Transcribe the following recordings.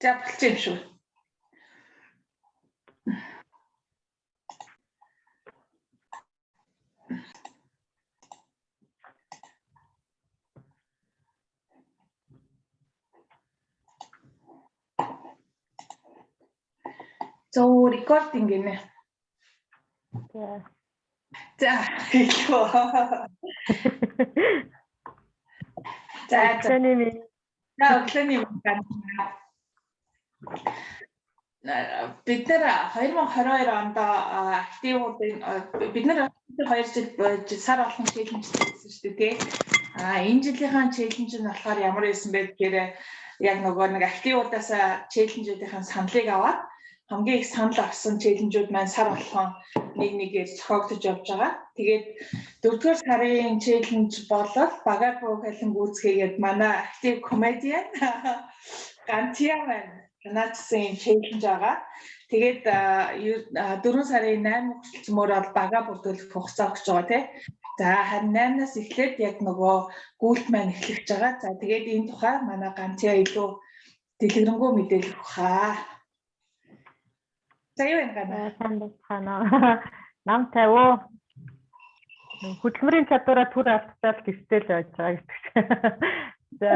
За болчих юм шүү. So recording гинэ. За хэлээ. За Өглөөний бид нэр 2022 онд активуудын бид нэр 2 жил сар болгон челленж хийсэн шүү дээ. Энэ жилийнхаа челленж нь болохоор ямар байсан бэ гэхээр яг нөгөө нэг активуудаас челленжүүдийн саналыг аваад хамгийн их санал авсан челленжүүд маань сар болгон нэг нэгээр зохиогдож явж байгаа. Тэгээд 4-р сарын челленж болол бага профайлын гүйцгээгээд манай актив комедиан Гантия маань наацсан челленж байгаа. Тэгээд 4 сарын 8 хүртэлцмөр бол бага бүрдүүлэх хугацаа өгч байгаа тий. За харин 8-наас эхлээд яг нөгөө гүйлт маань эхлэж байгаа. За тэгээд энэ тухай манай Гантия илүү дэлгэрэнгүй мэдээлэл өгөх хаа. За юу юм гана? Нам тавь. Хөдөлмөрийн чадвараа түр алдтал гэртэл байж байгаа гэдэг. За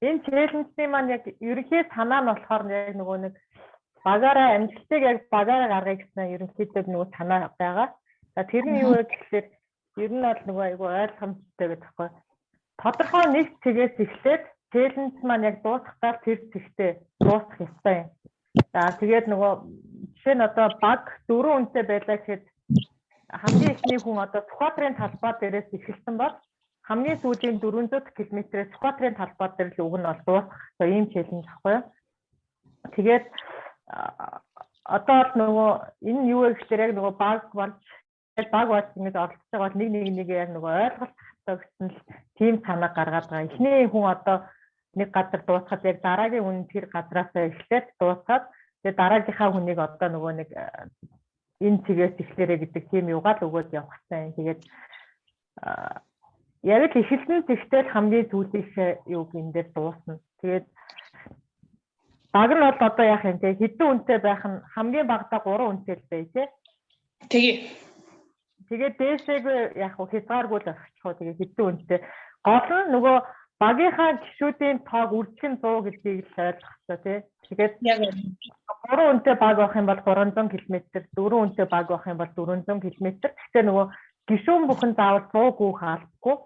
энэ челленжний маань яг ерөнхий санаа нь болохоор яг нөгөө нэг багаараа амжилтыг яг багаараа гаргая гэсэн ерөнхийдөө нөгөө санаа байгаа. За тэр нь юу вэ гэхээр ер нь бол нөгөө айгүй ойлгомжтой гэдэг байхгүй. Тодорхой нэг цэгээс эхлээд челленж маань яг дуусахтаа тэр цэгтээ дуусах ёстой юм. За тэгээд нөгөө жишээ нь одоо баг 4 үнэтэй байлаа гэхэд хамгийн ихний хүн одоо Сүхбаатарын талбай дээрээс эхэлсэн бол хамгийн сүүлийн 400 км-ээс Сүхбаатарын талбай дээр л уг нь бол дуусах ийм челленж ахгүй юу. Тэгээд одоо нөгөө энэ юу вэ гэхээр яг нөгөө баг болж ингэж оролцож байгаа бол нэг яг нөгөө ойлголт гэсэн л тийм санаа гаргаад байгаа. Эхний хүн одоо нэг газар дуусахад яг дараагийн хүн тэр газраас эхлээд дуусгаад тэгээд дараагийнхаа хүнийг одоо нөгөө нэг энэ цэгээс эхлэрэ гэдэг тийм юугаар л өгөөд явахсан. Тэгээд яг л эхлэн тэгтэл хамгийн сүүлийнх юуг энэ дээр дуусна. Тэгээд баг нь бол одоо яах юм те хэдэн үнэтэй байх нь хамгийн багадаа 3 үнэтэй л бай те. Тэгээд дээшээ яг хязгааргүй л авчих уу. Тэгээд хэдэн үнэтэй гол нь нөгөө багийнхаа гишүүдийн тоог үржих нь 100 гэдгийг л ойлгох хэрэгтэй тий. Тэгээд яг 3 үнэтэй баг байх юм бол 300 км, 4 үнэтэй баг байх юм бол 400 км. Гэхдээ нөгөө гишүүн бүхэн заавал 100 хаалцгүй.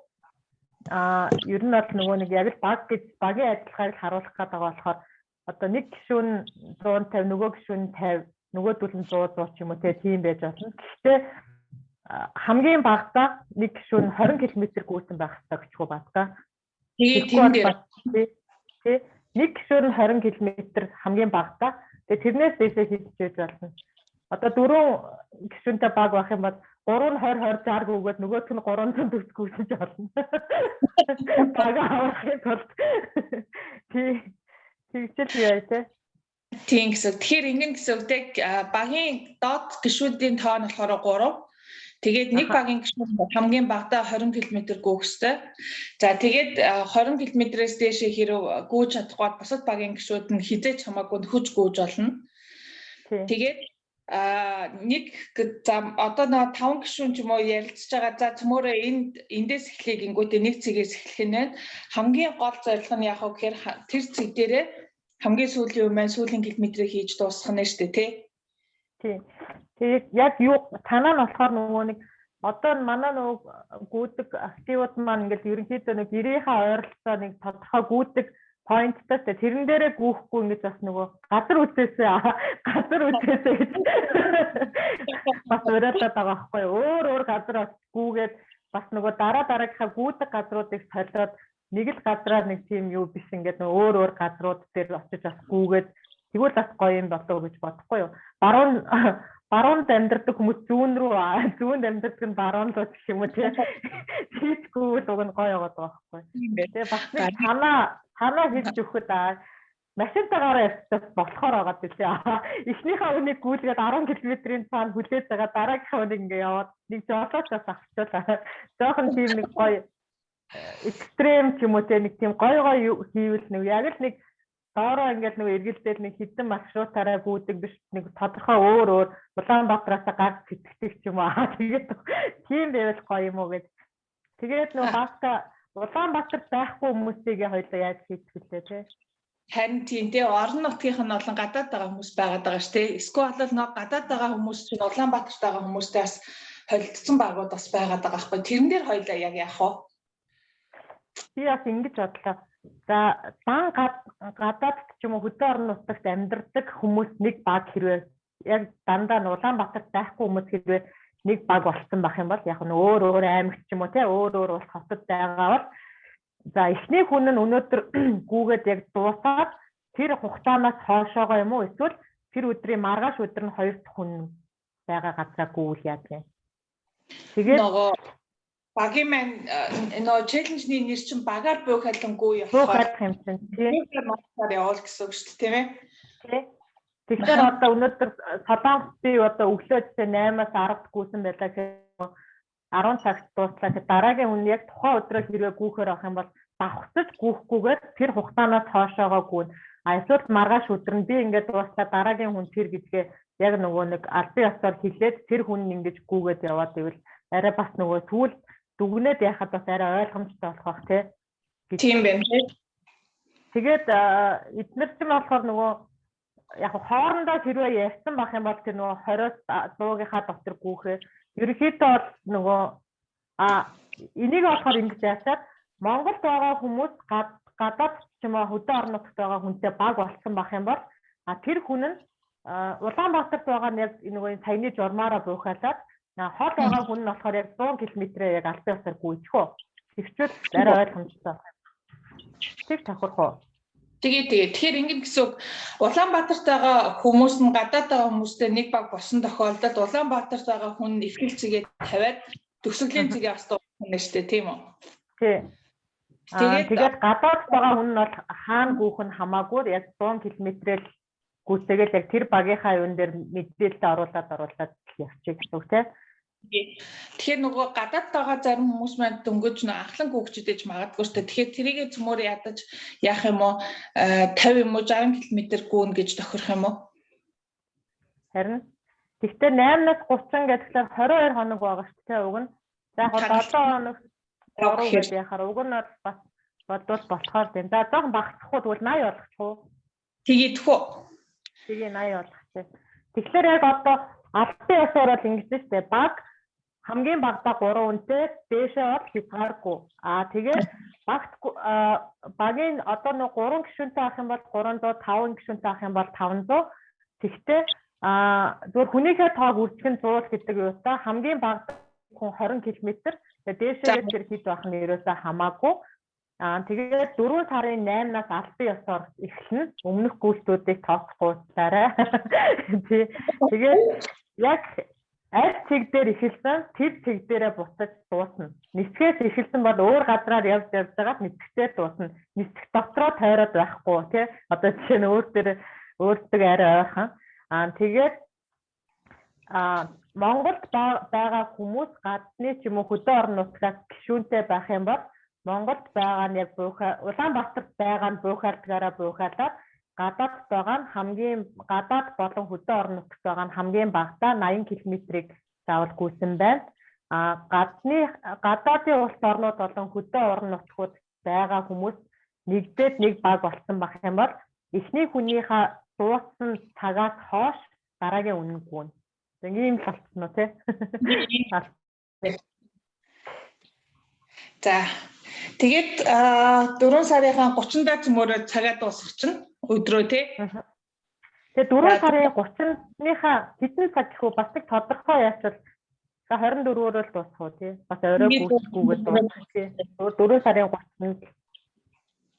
Ер нь бол нөгөө нэг яг л баг гэж багийн адилхайг харуулах гэдэг болохоор одоо нэг гишүүн 150, нөгөө гишүүн 50, нөгөөдөл нь 100 ч юм уу тийм байж болно. Гэхдээ хамгийн багадаа нэг гишүүн 20 км гүйцэн байх хэрэгтэй гэж байна. Тэгээд нэг гишүүн 20 км хамгийн багадаа. Тэгээд тэрнээс дэшээ хийж болно. Одоо 4 гишүүнтэй баг байх юм бол 3 нь 20 60 гүгээд нөгөөх нь 340 гүйсэж болно. Баг авахын тулд тэгчл яа тий. Тийм гэсэн. Тэгэхээр ингэн гэсэн үгтэй багийн доод гишүүдийн тоо нь болохоор 3. Тэгээд нэг багийн гишүүн хамгийн багадаа 20 км гүйхстэй. За тэгээд 20 км-ээс дээшээ хэрэг гүйж чадахгүй бусад багийн гишүүд нь хизээч хамаагүй нөхөж гүйж болно. Тэгээд нэг одоо 5 гишүүн ч юм уу ярилцж байгаа. За цөмөрөө эндээс эхлэе гингүүтээ нэг цэгээс эхлэх нь хамгийн гол зорилго нь яах вэ гэхээр тэр цэг дээрээ хамгийн сүүлийн юм маань сүүлийн километрийг хийж дуусгах нь шүү дээ тий. Тэгээд яг юу танаа нь болохоор нөгөө нэг одоо манай нөгөө гүйдэг активууд маань ингээд ерөнхийдөө нэг гэрийнхаа ойролцоо нэг тодорхой гүйдэг поинттай тэрэн дээрээ гүйхгүй ингэж бас нөгөө газар үтээсээ гэж бас өөрөөр байгаа байхгүй өөр газар гүйгээд бас нөгөө дараагийнхаа гүйдэг газруудыг солиод нэг л газраар нэг тийм юу биш ингээд нөгөө өөр газрууд дээр очиж бас гүйгээд тэгвэл бас гоё юм болоо гэж бодохгүй юу. Баруун амьдардаг хүмүүс зүүнд амьдардаг нь баруун руу гэх юм уу тийм. Тэггүй л уг нь гоё яваад байгаа байхгүй. Тэгээ бас нэг танаа хийж өгөхөд машинтайгаараа явчихсан болохоор байгаа тийм. Эхнийхээ үнийг гүйлгээд 10 км-ийн цаана хүлээж байгаа дараагийнхаа үнийг ингээ яваад нэг жолоочоос авчихлаа. Жохон тийм нэг гоё экстрем ч юм уу тийм нэг тийм гоё хийвэл нэг яг л нэг доороо ингээд нэг эргэлдэл нэг хідэн маршрутаараа гүйдэг биш нэг тодорхой өөр Улаанбаатараас гарч сэтгэдэг ч юм уу. Тэгээд тийм байвал гоё юм уу гэж. Тэгээд нөгөө багта Улаанбаатарт байхгүй хүмүүсийг хоёулаа яаж хийдэг вэ те? Харин тийм те орон нутгийнх нь болон гадаад байгаа хүмүүс байгаад байгаа ш те. Эсвэл нэг гадаад байгаа хүмүүс чинь Улаанбаатарт байгаа хүмүүстэй бас холилдсон багууд бас байгаад байгаа байхгүй. Тэрэн дээр хоёулаа яг яах вэ? Би бас ингэж бодлоо. За гадаад ч юм уу хөдөө орон нутагт амьдардаг хүмүүс нэг баг хэрвээ яг дандаа Улаанбаатарт байхгүй хүмүүс хэрвээ нэг баг болсон байх юм бол яг нь өөр аймагт ч юм уу те өөр улс хотод байгаа бол за эхний хүн нь өнөөдөр гүүгээд яг дуусаад тэр хугацаанаас хоошоогоо юм уу эсвэл тэр өдрийн маргааш өдөр нь хоёр дахь хүн байгаа газраа гүүл яа гэх юм. Тэгээд багийн маань нөгөө челленжний нэр чинь багаар буухайлангүй явах юм чинь тийм явуул гэсэн үг шүү дээ тийм ээ. Тэгэхээр одоо өнөөдөр Солонгос би одоо өглөө 8-аас 10-д гүйсэн байлаа гэхээр 10 цагт дууслаа гэхэд дараагийн хүн яг тухайн өдрөө хэрвээ гүүхээр авах юм бол давхцаж гүйхгүйгээр тэр хугацаанаас хоошоогоо гүйн. Эсвэл маргааш өдөр нь би ингээд дууслаа дараагийн хүн тэр гэдгээ яг нөгөө нэг албан ёсоор хэлээд тэр хүн ингэж гүйгээд яваад ивэл арай бас нөгөө сүүл дүгнээд яхад бас арай ойлгомжтой болох бах тий. Тийм байна тий. Тэгээд эдгээр ч юм болохоор нөгөө яг хоорондоо хэрвээ ярьсан байх юм бол тэр нөгөө 20-оос 100-ийнхаа дотор гүүхээ ерөнхийдөө бол нөгөө энийг болохоор ингэж яачаад Монголд байгаа хүмүүс гадаад ч юм уу хөдөө орон нутагт байгаа хүнтэй баг болсон байх юм бол тэр хүн нь Улаанбаатарт байгаа нь яг нөгөө саяны журмаараа буухайлаад хол байгаа хүн нь болохоор яг 100 км-ээр яг албан ёсоор гүйчих үү. Тэгвэл арай ойлгомжтой. Тэг тахурх уу. Тэгэхээр ингэн гэсэн үг Улаанбаатарт байгаа хүмүүс нь гадаад байгаа хүмүүстэй нэг баг болсон тохиолдолд Улаанбаатарт байгаа хүн ихтгэл цэгээ тавиад төгсгөлийн цэгээ бас дуусгах нь шүү дээ тийм үү? Тий. Тэгээд гадаад байгаа хүн нь бол хаана гүйх нь хамаагүй яг 100 км-ээр гүйцээгээл яг тэр багийнхаа юун дээр мэдээлэлд оруулаад явчих гэсэн үг тийм. Тэгэхээр нөгөө гадаад байгаа зарим хүмүүс маань дөнгөж нэг анхлан гүйчдэж магадгүй шүү дээ. Тэгэхээр тэрийгэ цөмөр ядаж яах юм уу 50 юм уу 60 км гүйн гэж тохирох юм уу? Харин тэгтээ 8-аас 30 гэхлээр 22 хоног байгаа шүү дээ уг нь. За яг 7 хоног ороо гэж яхаар уг нь бас бодвол болохоор тийм. За жоохон багцахгүй тэгвэл 80 болгочих уу? Тэгээд хөө. Тэгээ 80 болгочих. Тэгэхээр яг одоо албан ёсоор бол ингэж шүү дээ. Баг хамгийн багадаа 3 үнэтэй дээшээ бол хязгааргүй. Тэгээд багийн одоо нэг 3 гишүүнтэй авах юм бол 300, 5 гишүүнтэй авах юм бол 500. Тэгтээ зөвхөн хүнийхээ тоог үржих нь 100 гэдэг юутай хамгийн бага хүн 20 км. Дээшээ тэр хэд байх нь ерөөсөө хамаагүй. Тэгээд 4 сарын 8-наас албан ёсоор эхэлнэ. Өмнөх гүйцэтгүүдийг тооцохгүй. Тэгээд яг аль цэг дээр эхэлсэн тэр цэг дээрээ буцаж дуусна. Нисгээс эхэлсэн бол өөр газраар явж байгаад нисгтээ дуусна. Нисгэх дотроо тойроод байхгүй тий. Одоо жишээ нь өөртөө арай ойрхон. Тэгээд Монголд байгаа хүмүүс гадны ч юм уу хөдөө орон нутгаас гишүүнтэй байх юм бол Монголд байгаа нь яг Улаанбаатарт байгаа нь буухайлдгаараа буухайлаад гадаад байгаа нь хамгийн гадаад болон хөдөө орон нутагт байгаа нь хамгийн багадаа 80 км-ийг заавал гүйсэн байна. Гадаадын улс орнууд болон хөдөө орон нутгууд байгаа хүмүүс нэгдээд нэг баг болсон байх юм бол эхний хүнийхээ дууссан цагаас хойш дараагийн үнэн гүн. Ийм л болчихно тий. За тэгээд 4 сарын 30-нд цөмөрөө цагаа дуусгах чинь өдрөө тий. Тэгээд 4 сарын 30-ныхаа хэдэн цаг гэх вэ? Бас нэг тодорхой яачвал 24-өөр л дуусах уу тий. Бас орой гүйцэхгүйгээр дуусах тий. 4 сарын 30-нд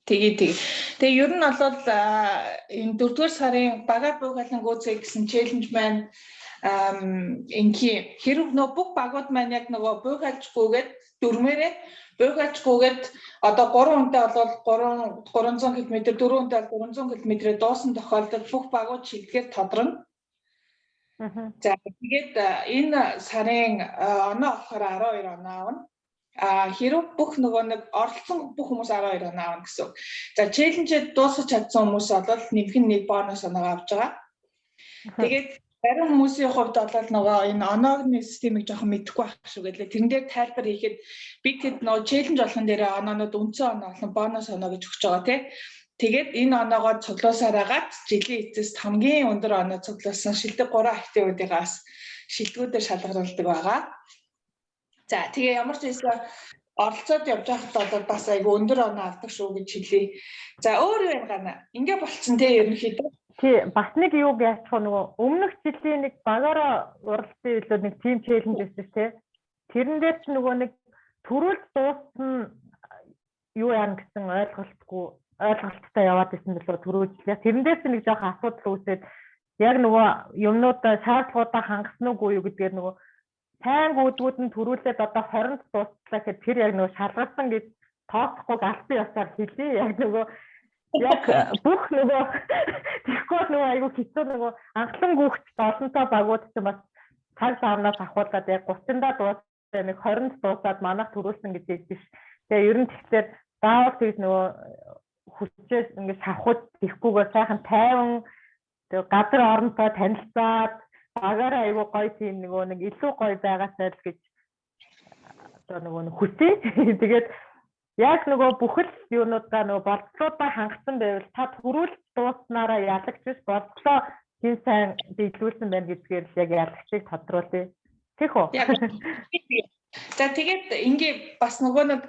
Тэгээ ер нь бол энэ 4-р сарын багаар буухайлан гүйцэх гэсэн челленж маань ингийн хэрэг нөө бүх багууд маань яг нөгөө буухайлжгүйгээд дөрмээрээ буухайлжгүйгээд одоо 3 хүнтэй бол 300 км 4 хүнтэй бол 300 км дуусан тохиолдолд бүх багууд шилдэгээр тодорно. За тэгээд энэ сарын оноо болохоор 12 оноо авна. Хэрэг бүх нөгөө нэг оролцсон бүх хүмүүс 12 оноо авна гэсэн. За челленжэд дуусгаж чадсан хүмүүс бол нэмхэн нэг бонус оноо авч байгаа. Тэгээд зарим хүмүүсийн хувьд бол нөгөө энэ онооны системийг жоохон мэдэхгүй байх шүү гэлээ. Тэрэн дээр тайлбар хийхэд бид хэд нөгөө челленж болгон дээр оноонууд үндсэн оноо болон бонус оноо гэж өгч байгаа тий. Тэгээд энэ оноогоо цуглуулсаар агаад жилийн эцэст хамгийн өндөр оноо цуглуулсан шилдэг 3 активуудаас шилдэгүүдээр шалгаруулдаг байгаа. За тэгээ ямар ч хэлсэн оролцоод явж байхад бол бас айгүй өндөр оноо авдаг шүү гэж хэлье. За өөр юу юм гана? Ингээ болцсон те ерөнхийдөө. Тий, бас нэг юу яачих нөгөө өмнөх жилийн нэг багаараа уралдсан илүү нэг тим челленж байсан тий. Тэрэн дээр ч нөгөө нэг төрүүлж дууссан юу яана гэсэн ойлголттой яваад исэн билүү төрүүлжлээ. Тэрэн дээр ч нэг жоохон асуудал үүсээд яг нөгөө юмнуудаа шаардлагуудаа хангасан уу юу гэдгээр нөгөө сайн гүйдгүүд нь төрүүлээд одоо 20-нд дуусчлаа гэхэд тэр яг нөгөө шалгарсан гэж тооцохгүй галсан ёсоор хэлээ. Яг нөгөө яг бүх нөгөө тэгэхгүй нөгөө айгүй хэцүү нөгөө анхлан гүгч олонтой багууд ч бас цаг саамнаас ахуулаад яг 30-даа дууссан нэг 20-нд дуусаад манайх төрүүлсэн гэж хэлж биш. Тэгээ ер нь тэгэхээр заавал тэгж нөгөө хүчээс ингээд шавхууд ирэхгүйгээр сайхан тайван тэгээ газар оронтой танилцаад багаараа айгүй гоё тийм нэг илүү гоё байгаасай л гэж одоо нөгөө хүсээ. Тэгээд яг нөгөө бүхэл юунуудаа нөгөө болцлуудаа хангасан байвал та төрүүлж дууснараа ялагч биш болцлоо хин сайн биелүүлсэн байна гэдгээр л яг ялагчийг тодруулъя. Тэг үү? За тэгээд ингээ бас нөгөө нэг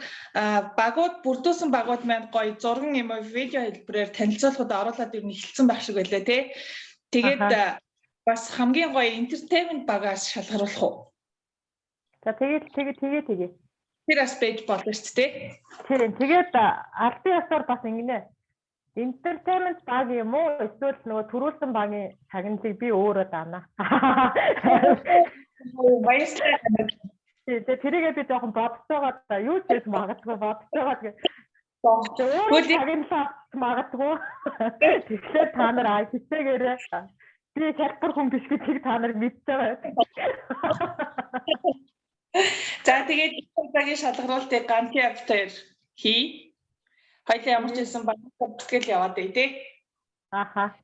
багууд бүрдүүлсэн багууд маань гоё зурган юм уу видео хэлбэрээр танилцуулгад оруулаад ер нь эхэлсэн байх шиг байлаа тий. Тэгээд бас хамгийн гоё entertainment багаас шалгаруулах уу? За тэгээ. Тэр бас пэйж болно шүү дээ. Тийм. Тэгээд албан ёсоор бас ингэнэ. Entertainment баг юм уу? Эсвэл нөгөө төрүүлсэн багийн цагныг би өөрөө даана. Баярлалаа. Тэгээд тэрийгээ би жоохон бодцоогоод юу ч хийж магадгүй бодцоогоод гэх. Цагнаа магадгүй. Тэгэхээр та нар хэцээгээрээ би хялбар хүн биш гэдгийг та нар мэдчихээ. За тэгээд цагийн шалгаруултыг ганцхан явтаар хий. Хоёлаа ямар ч хэлсэн багтгал яваад бай тээ. Аха.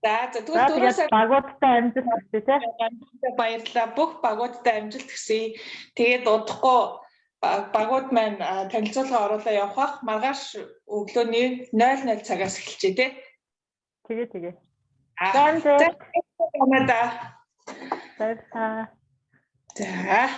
За тэгвэл багуудтай амжилт хүсье тий. Баярлалаа. Бүх багуудтай амжилт хүсье. Тэгээд удахгүй багууд маань танилцуулга оруулаа явах. Маргааш өглөөний 00 цагаас эхэлжээ тий. Тэгээ. За. Баярлалаа. За.